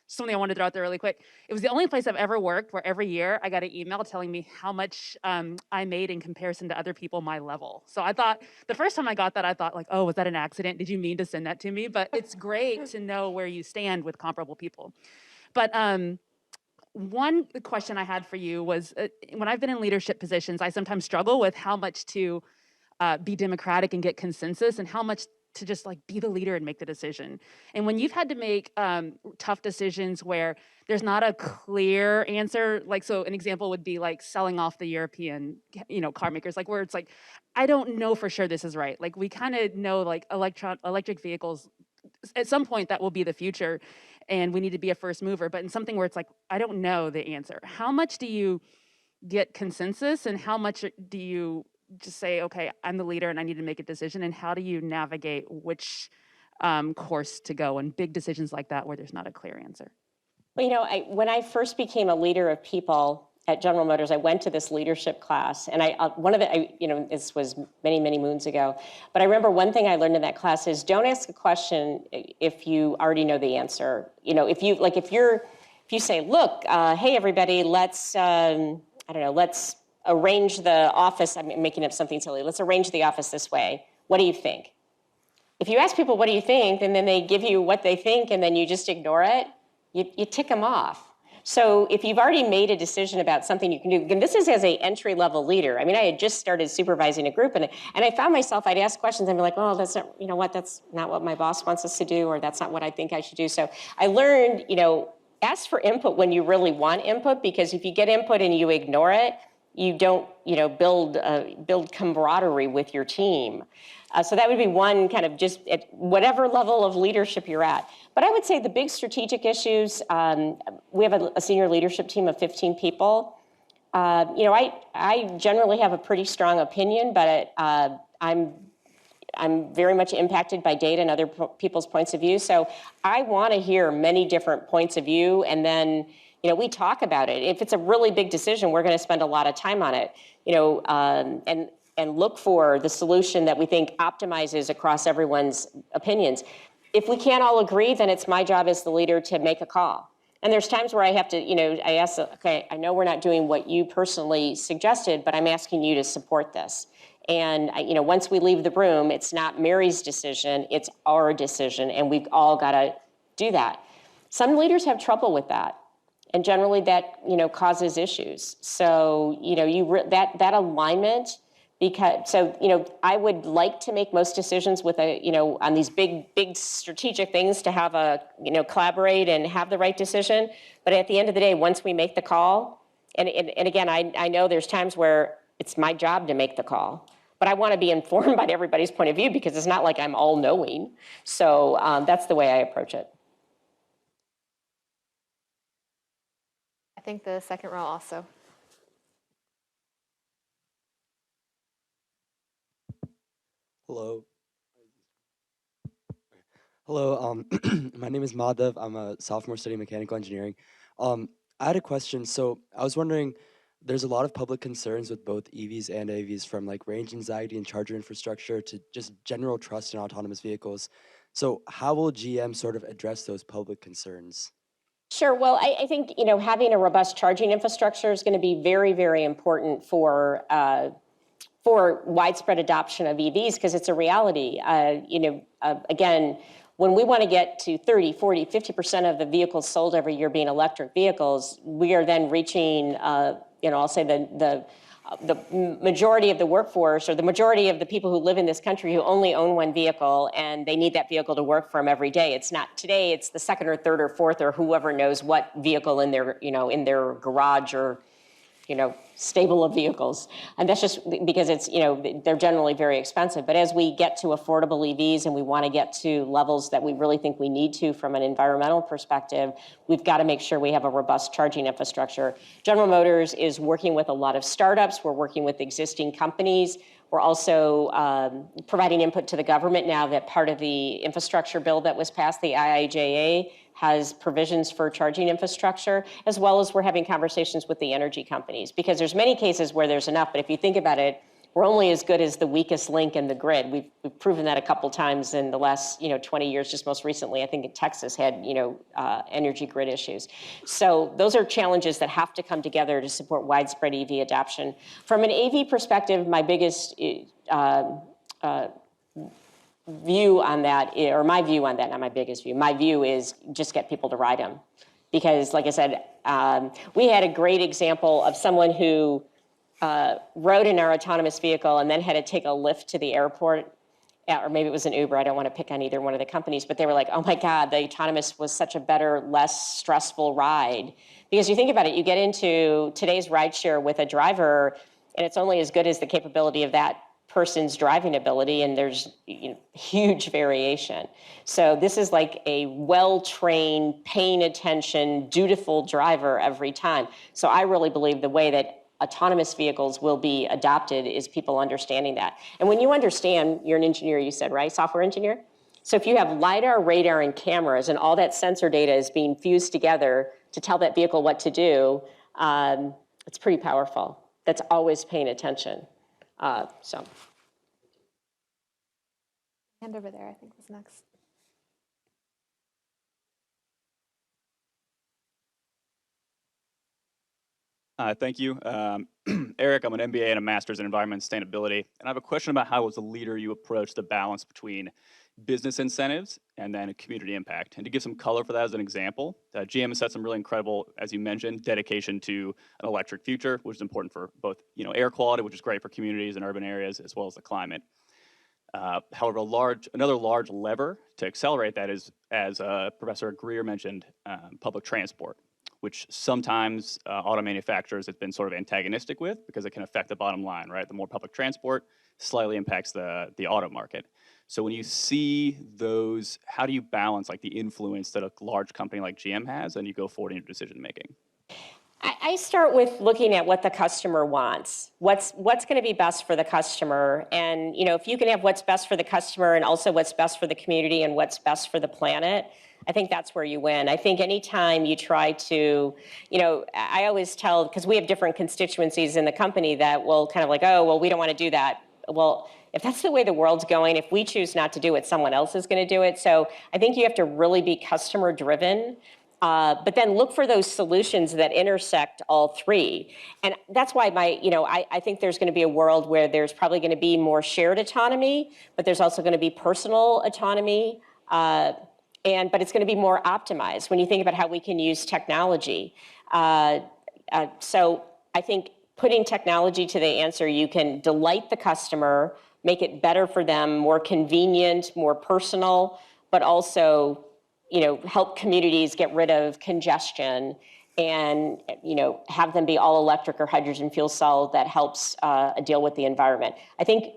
something I wanted to throw out there really quick. It was the only place I've ever worked where every year I got an email telling me how much I made in comparison to other people my level. So I thought, the first time I got that, I thought like, oh, was that an accident? Did you mean to send that to me? But it's great to know where you stand with comparable people. But one question I had for you was, when I've been in leadership positions, I sometimes struggle with how much to be democratic and get consensus and how much to just like be the leader and make the decision. And when you've had to make tough decisions where there's not a clear answer, like, so an example would be like selling off the European, car makers, like where it's like, I don't know for sure this is right. Like we kind of know like electric vehicles, at some point that will be the future and we need to be a first mover, but in something where it's like, I don't know the answer. How much do you get consensus and how much do you just say, okay, I'm the leader and I need to make a decision, and how do you navigate which course to go in big decisions like that where there's not a clear answer? Well, when I first became a leader of people, at General Motors, I went to this leadership class, and this was many, many moons ago, but I remember one thing I learned in that class is don't ask a question if you already know the answer. If you say, look, hey everybody, let's arrange the office. I'm making up something silly. Let's arrange the office this way. What do you think? If you ask people, what do you think, and then they give you what they think, and then you just ignore it, you tick them off. So if you've already made a decision about something you can do, and this is as an entry-level leader. I mean, I had just started supervising a group, and I found myself, I'd ask questions, and be like, oh, that's not, that's not what my boss wants us to do, or that's not what I think I should do. So I learned, ask for input when you really want input, because if you get input and you ignore it, you don't, build camaraderie with your team. So that would be one kind of just at whatever level of leadership you're at. But I would say the big strategic issues, we have a senior leadership team of 15 people. I generally have a pretty strong opinion, but I'm very much impacted by data and other people's points of view. So I want to hear many different points of view, and then we talk about it. If it's a really big decision, we're going to spend a lot of time on it. And look for the solution that we think optimizes across everyone's opinions. If we can't all agree, then it's my job as the leader to make a call. And there's times where I have to, I ask, okay, I know we're not doing what you personally suggested, but I'm asking you to support this. And once we leave the room, it's not Mary's decision, it's our decision, and we've all got to do that. Some leaders have trouble with that. And generally that, causes issues. So, that alignment, I would like to make most decisions with on these big strategic things to have collaborate and have the right decision. But at the end of the day, once we make the call, and again, I know there's times where it's my job to make the call, but I want to be informed by everybody's point of view, because it's not like I'm all knowing. So that's the way I approach it. I think the second row also. Hello. Hello, my name is Madhav. I'm a sophomore studying mechanical engineering. I had a question. So I was wondering, there's a lot of public concerns with both EVs and AVs, from like range anxiety and charger infrastructure to just general trust in autonomous vehicles. So how will GM sort of address those public concerns? Sure. Well, I think having a robust charging infrastructure is going to be very, very important for widespread adoption of EVs, because it's a reality. Again, when we want to get to 30, 40, 50% of the vehicles sold every year being electric vehicles, we are then reaching, I'll say the majority of the workforce, or the majority of the people who live in this country who only own one vehicle, and they need that vehicle to work for them every day. It's not today, it's the second or third or fourth or whoever knows what vehicle in their, in their garage or, stable of vehicles. And that's just because it's, they're generally very expensive. But as we get to affordable EVs and we want to get to levels that we really think we need to from an environmental perspective, we've got to make sure we have a robust charging infrastructure. General Motors is working with a lot of startups. We're working with existing companies. We're also providing input to the government now that part of the infrastructure bill that was passed, the IIJA, has provisions for charging infrastructure, as well as we're having conversations with the energy companies, because there's many cases where there's enough, but if you think about it, we're only as good as the weakest link in the grid. We've proven that a couple times in the last 20 years. Just most recently, I think Texas had energy grid issues. So those are challenges that have to come together to support widespread EV adoption. From an AV perspective, my biggest view on that, or my view on that, not my biggest view, my view is just get people to ride them. Because like I said, we had a great example of someone who rode in our autonomous vehicle and then had to take a lift to the airport, or maybe it was an Uber. I don't want to pick on either one of the companies, but they were like, oh my God, the autonomous was such a better, less stressful ride. Because you think about it, you get into today's rideshare with a driver, and it's only as good as the capability of that person's driving ability, and there's huge variation. So this is like a well-trained, paying attention, dutiful driver every time. So I really believe the way that autonomous vehicles will be adopted is people understanding that. And when you understand, you're an engineer, you said, right? Software engineer? So if you have LiDAR, radar, and cameras, and all that sensor data is being fused together to tell that vehicle what to do, It's pretty powerful. That's always paying attention. So. Hand over there, I think was next. Thank you. Eric, I'm an MBA and a master's in environment and sustainability. And I have a question about how as a leader you approach the balance between business incentives and then community impact. And to give some color for that as an example, GM has set some really incredible, as you mentioned, dedication to an electric future, which is important for both air quality, which is great for communities and urban areas, as well as the climate. However, another large lever to accelerate that is, as Professor Greer mentioned, public transport, which sometimes auto manufacturers have been sort of antagonistic with because it can affect the bottom line, right? The more public transport slightly impacts the auto market. So when you see those, how do you balance like the influence that a large company like GM has and you go forward in your decision making? I start with looking at what the customer wants. What's going to be best for the customer, and if you can have what's best for the customer and also what's best for the community and what's best for the planet, I think that's where you win. I think anytime you try to, I always tell, because we have different constituencies in the company that will kind of like, oh, well, we don't want to do that. Well, if that's the way the world's going, if we choose not to do it, someone else is going to do it. So I think you have to really be customer driven. But then look for those solutions that intersect all three. And that's why I think there's going to be a world where there's probably going to be more shared autonomy, but there's also going to be personal autonomy. But it's going to be more optimized when you think about how we can use technology. So I think putting technology to the answer, you can delight the customer, make it better for them, more convenient, more personal, but also help communities get rid of congestion and, have them be all electric or hydrogen fuel cell that helps deal with the environment. I think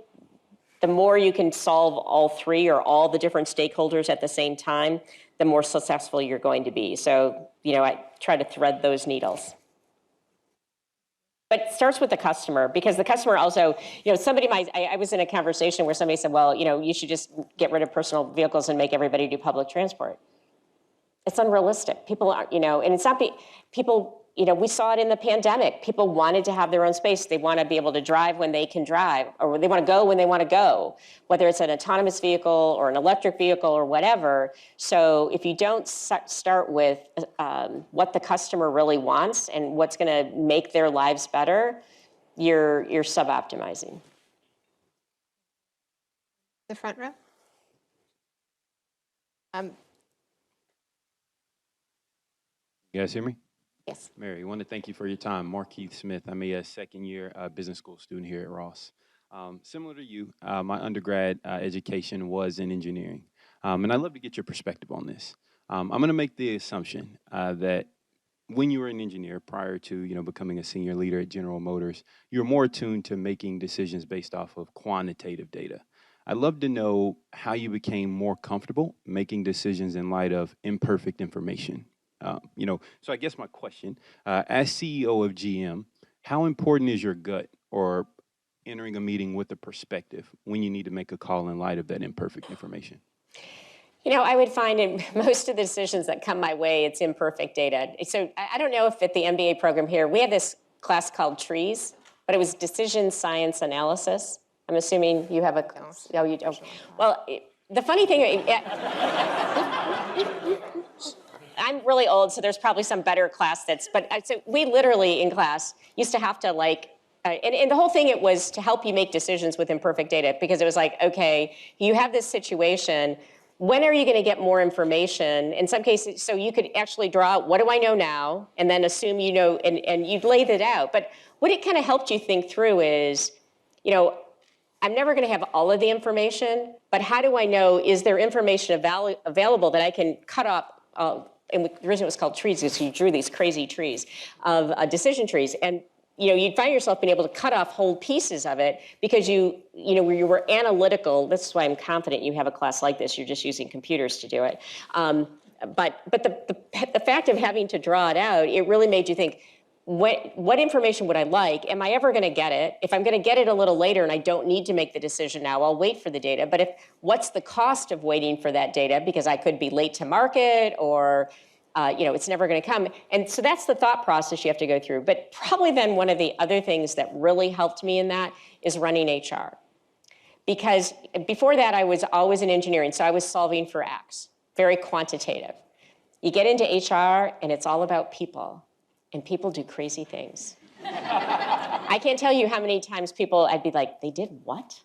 the more you can solve all three or all the different stakeholders at the same time, the more successful you're going to be. So, I try to thread those needles. But it starts with the customer, because the customer also, I was in a conversation where somebody said, well, you should just get rid of personal vehicles and make everybody do public transport. It's unrealistic. People aren't, and it's not people, we saw it in the pandemic. People wanted to have their own space. They want to be able to drive when they can drive, or they want to go when they want to go, whether it's an autonomous vehicle or an electric vehicle or whatever. So if you don't start with what the customer really wants and what's going to make their lives better, you're sub-optimizing. The front row. You guys hear me? Yes. Mary, I want to thank you for your time. Mark Keith Smith. I'm a second-year business school student here at Ross. Similar to you, my undergrad education was in engineering. And I'd love to get your perspective on this. I'm going to make the assumption that when you were an engineer prior to becoming a senior leader at General Motors, you're more attuned to making decisions based off of quantitative data. I'd love to know how you became more comfortable making decisions in light of imperfect information. So I guess my question, as CEO of GM, how important is your gut or entering a meeting with a perspective when you need to make a call in light of that imperfect information? I would find in most of the decisions that come my way, it's imperfect data. So I don't know if at the MBA program here, we had this class called Trees, but it was decision science analysis. I'm assuming you have a class. No, you don't. Well, the funny thing, I'm really old, so there's probably some better class but so we literally in class used to have to and the whole thing, it was to help you make decisions with imperfect data, because it was like, okay, you have this situation, when are you going to get more information? In some cases, so you could actually draw out, what do I know now? And then assume and you'd laid it out. But what it kind of helped you think through is, I'm never going to have all of the information, but how do I know, is there information available that I can cut up? And the reason it was called trees is you drew these crazy trees of decision trees. And you'd find yourself being able to cut off whole pieces of it because you were analytical. This is why I'm confident you have a class like this. You're just using computers to do it. But the fact of having to draw it out, it really made you think, what information would I like? Am I ever going to get it? If I'm going to get it a little later and I don't need to make the decision now, I'll wait for the data. But what's the cost of waiting for that data? Because I could be late to market, or It's never going to come. And so that's the thought process you have to go through. But probably then one of the other things that really helped me in that is running HR. Because before that, I was always in engineering, so I was solving for X, very quantitative. You get into HR, and it's all about people, and people do crazy things. I can't tell you how many times I'd be like, they did what?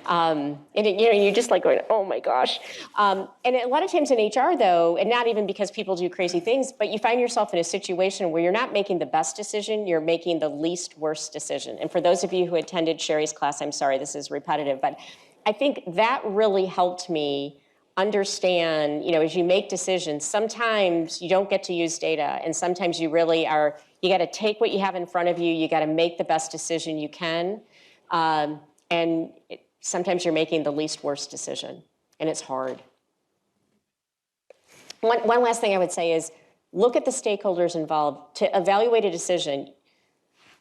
You're just like going, oh my gosh. And a lot of times in HR though, and not even because people do crazy things, but you find yourself in a situation where you're not making the best decision, you're making the least worst decision. And for those of you who attended Sherry's class, I'm sorry, this is repetitive, but I think that really helped me understand, as you make decisions, sometimes you don't get to use data, and sometimes you really you got to take what you have in front of you, you got to make the best decision you can. Sometimes you're making the least worst decision, and it's hard. One last thing I would say is look at the stakeholders involved. To evaluate a decision,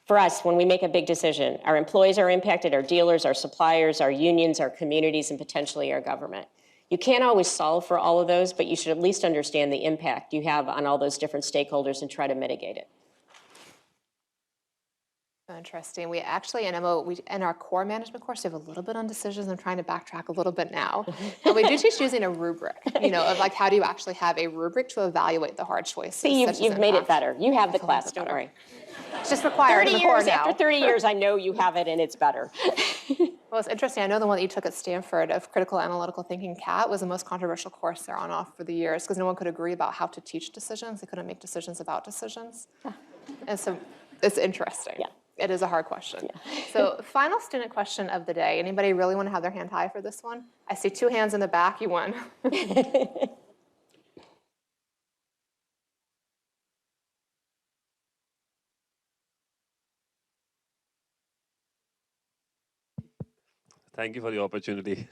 for us, when we make a big decision, our employees are impacted, our dealers, our suppliers, our unions, our communities, and potentially our government. You can't always solve for all of those, but you should at least understand the impact you have on all those different stakeholders and try to mitigate it. Interesting. We actually, in our core management course, we have a little bit on decisions. I'm trying to backtrack a little bit now. And we do teach using a rubric, of like how do you actually have a rubric to evaluate the hard choices. See, you've made it better. You have the class, don't worry. It's just required in the core now. After 30 years, I know you have it and it's better. Well, it's interesting. I know the one that you took at Stanford of critical analytical thinking, CAT, was the most controversial course there on off for the years because no one could agree about how to teach decisions. They couldn't make decisions about decisions. And so it's interesting. Yeah. It is a hard question. Yeah. So final student question of the day. Anybody really want to have their hand high for this one? I see 2 hands in the back. You won. Thank you for the opportunity.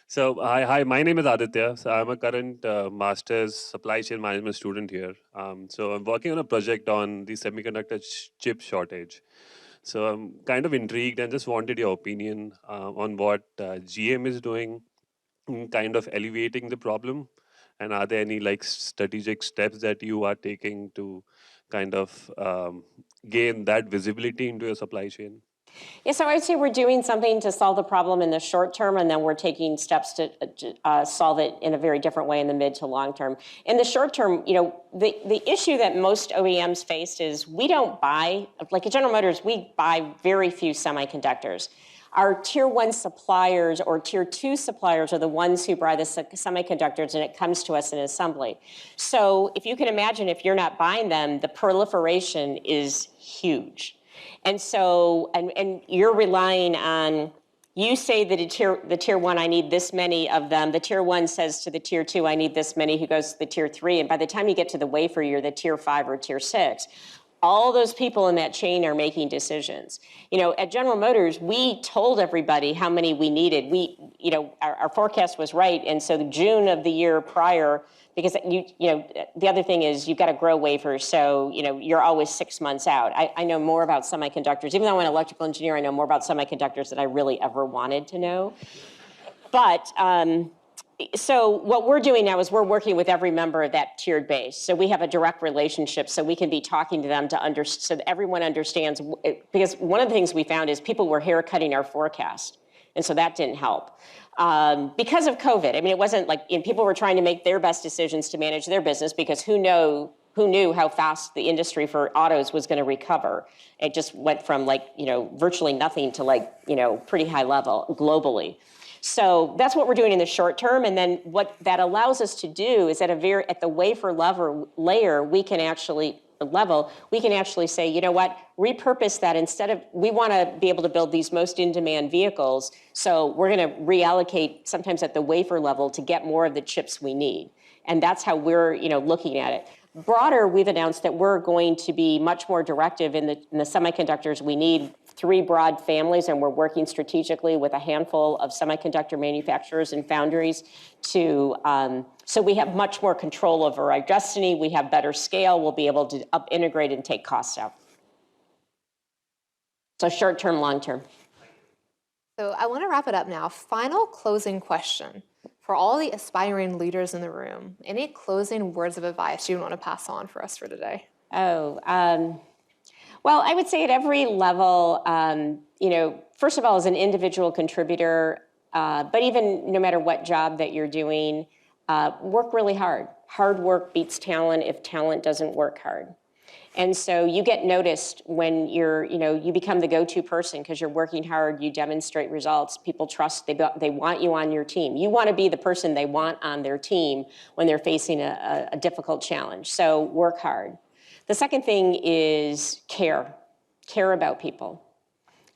So, hi, my name is Aditya. So, I'm a current master's supply chain management student here. So, I'm working on a project on the semiconductor chip shortage. So, I'm kind of intrigued and just wanted your opinion on what GM is doing in kind of alleviating the problem. And are there any strategic steps that you are taking to kind of gain that visibility into your supply chain? Yeah, so I would say we're doing something to solve the problem in the short term, and then we're taking steps to solve it in a very different way in the mid to long term. In the short term, the issue that most OEMs faced is we don't buy, like at General Motors, we buy very few semiconductors. Our tier 1 suppliers or tier 2 suppliers are the ones who buy the semiconductors, and it comes to us in assembly. So if you can imagine, if you're not buying them, the proliferation is huge. And so, and you're relying on, you say that the tier 1, I need this many of them. The tier 1 says to the tier 2, I need this many, who goes to the tier 3. And by the time you get to the wafer, you're the tier 5 or tier 6. All those people in that chain are making decisions. At General Motors, we told everybody how many we needed. Our forecast was right. And so June of the year prior, because the other thing is you've got to grow wafers, so you're always 6 months out. I know more about semiconductors, even though I'm an electrical engineer. I know more about semiconductors than I really ever wanted to know. But so what we're doing now is we're working with every member of that tiered base. So we have a direct relationship, so we can be talking to them so that everyone understands. Because one of the things we found is people were haircutting our forecast, and so that didn't help. Because of COVID. I mean, it wasn't like people were trying to make their best decisions to manage their business because who knew how fast the industry for autos was going to recover. It just went from virtually nothing to pretty high level globally. So that's what we're doing in the short term. And then what that allows us to do is at the wafer layer, we can actually say, you know what, repurpose that. Instead of, we want to be able to build these most in-demand vehicles, so we're going to reallocate sometimes at the wafer level to get more of the chips we need. And that's how we're looking at it. Broader, we've announced that we're going to be much more directive in the semiconductors. We need 3 broad families, and we're working strategically with a handful of semiconductor manufacturers and foundries to, so we have much more control over our destiny. We have better scale. We'll be able to integrate and take costs out. So short term, long term. So I want to wrap it up now. Final closing question For all the aspiring leaders in the room, any closing words of advice you want to pass on for us for today? Oh, well, I would say at every level, first of all, as an individual contributor, but even no matter what job that you're doing, work really hard. Hard work beats talent if talent doesn't work hard. And so you get noticed when you become the go-to person because you're working hard, you demonstrate results, people trust, they want you on your team. You want to be the person they want on their team when they're facing a difficult challenge. So work hard. The second thing is care about people.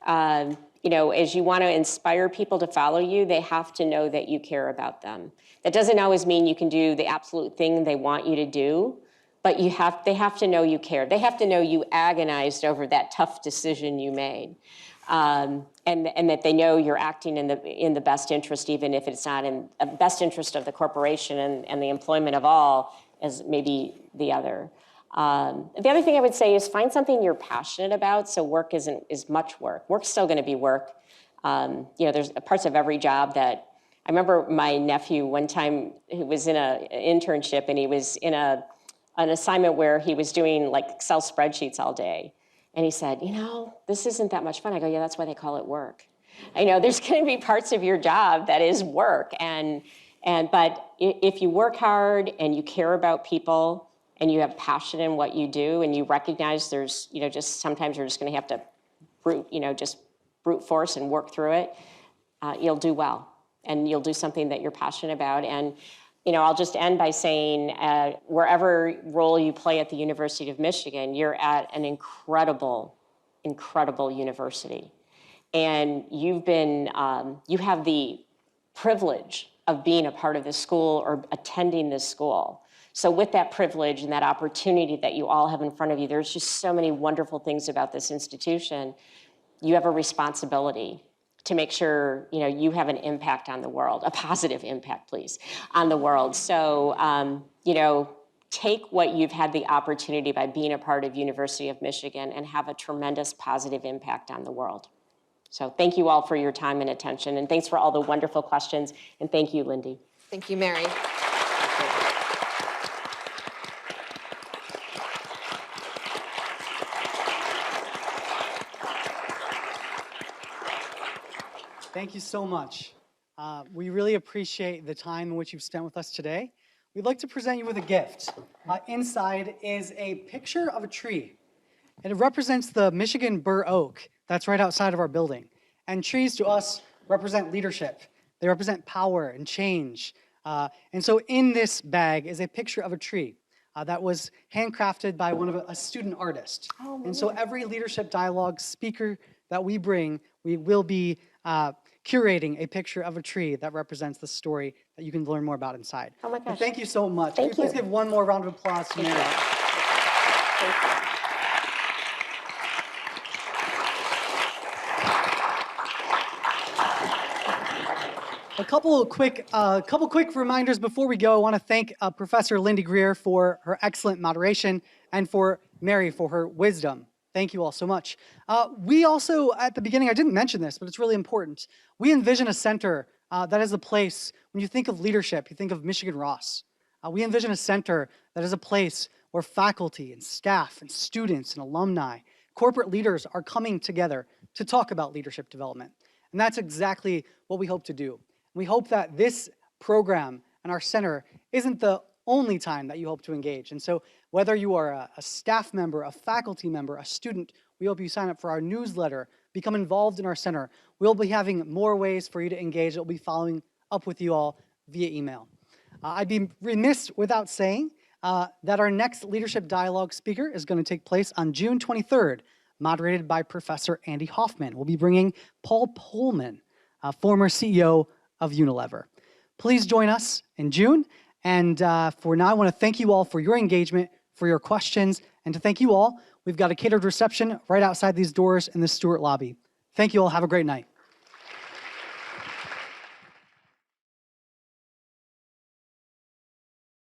As you want to inspire people to follow you, they have to know that you care about them. That doesn't always mean you can do the absolute thing they want you to do, but they have to know you care. They have to know you agonized over that tough decision you made, and that they know you're acting in the best interest, even if it's not in the best interest of the corporation and the employment of all, as maybe the other. The other thing I would say is find something you're passionate about. So work isn't much work. Work's still going to be work. There's parts of every job that. I remember my nephew one time who was in an internship and he was in an assignment where he was doing like Excel spreadsheets all day. And he said, this isn't that much fun. I go, yeah, that's why they call it work. There's going to be parts of your job that is work. But if you work hard and you care about people and you have passion in what you do and you recognize there's, just sometimes you're just going to have to brute force and work through it, you'll do well. And you'll do something that you're passionate about. And I'll just end by saying, wherever role you play at the University of Michigan, you're at an incredible, incredible university. And you have the privilege of being a part of this school or attending this school. So with that privilege and that opportunity that you all have in front of you, there's just so many wonderful things about this institution. You have a responsibility to make sure you have an impact on the world, a positive impact, please, on the world. So, take what you've had the opportunity by being a part of University of Michigan and have a tremendous positive impact on the world. So thank you all for your time and attention, and thanks for all the wonderful questions, and thank you, Lindy. Thank you, Mary. Thank you so much. We really appreciate the time in which you've spent with us today. We'd like to present you with a gift. Inside is a picture of a tree. And it represents the Michigan bur oak that's right outside of our building. And trees to us represent leadership. They represent power and change. And so in this bag is a picture of a tree that was handcrafted by a student artist. And so every leadership dialogue speaker that we bring, we will be curating a picture of a tree that represents the story that you can learn more about inside. Oh my gosh. But thank you so much. Thank Please you. give one more round of applause to Mary. A couple quick reminders before we go. I want to thank Professor Lindy Greer for her excellent moderation and for Mary for her wisdom. Thank you all so much. We also, at the beginning, I didn't mention this, but it's really important. We envision a center that is a place, when you think of leadership, you think of Michigan Ross. We envision a center that is a place where faculty and staff and students and alumni, corporate leaders are coming together to talk about leadership development. And that's exactly what we hope to do. We hope that this program and our center isn't the only time that you hope to engage. And so whether you are a staff member, a faculty member, a student, we hope you sign up for our newsletter, become involved in our center. We'll be having more ways for you to engage. We'll be following up with you all via email. I'd be remiss without saying that our next Leadership Dialogue speaker is going to take place on June 23rd, moderated by Professor Andy Hoffman. We'll be bringing Paul Pullman, former CEO of Unilever. Please join us in June. And for now, I want to thank you all for your engagement, for your questions, and to thank you all. We've got a catered reception right outside these doors in the Stewart lobby. Thank you all. Have a great night.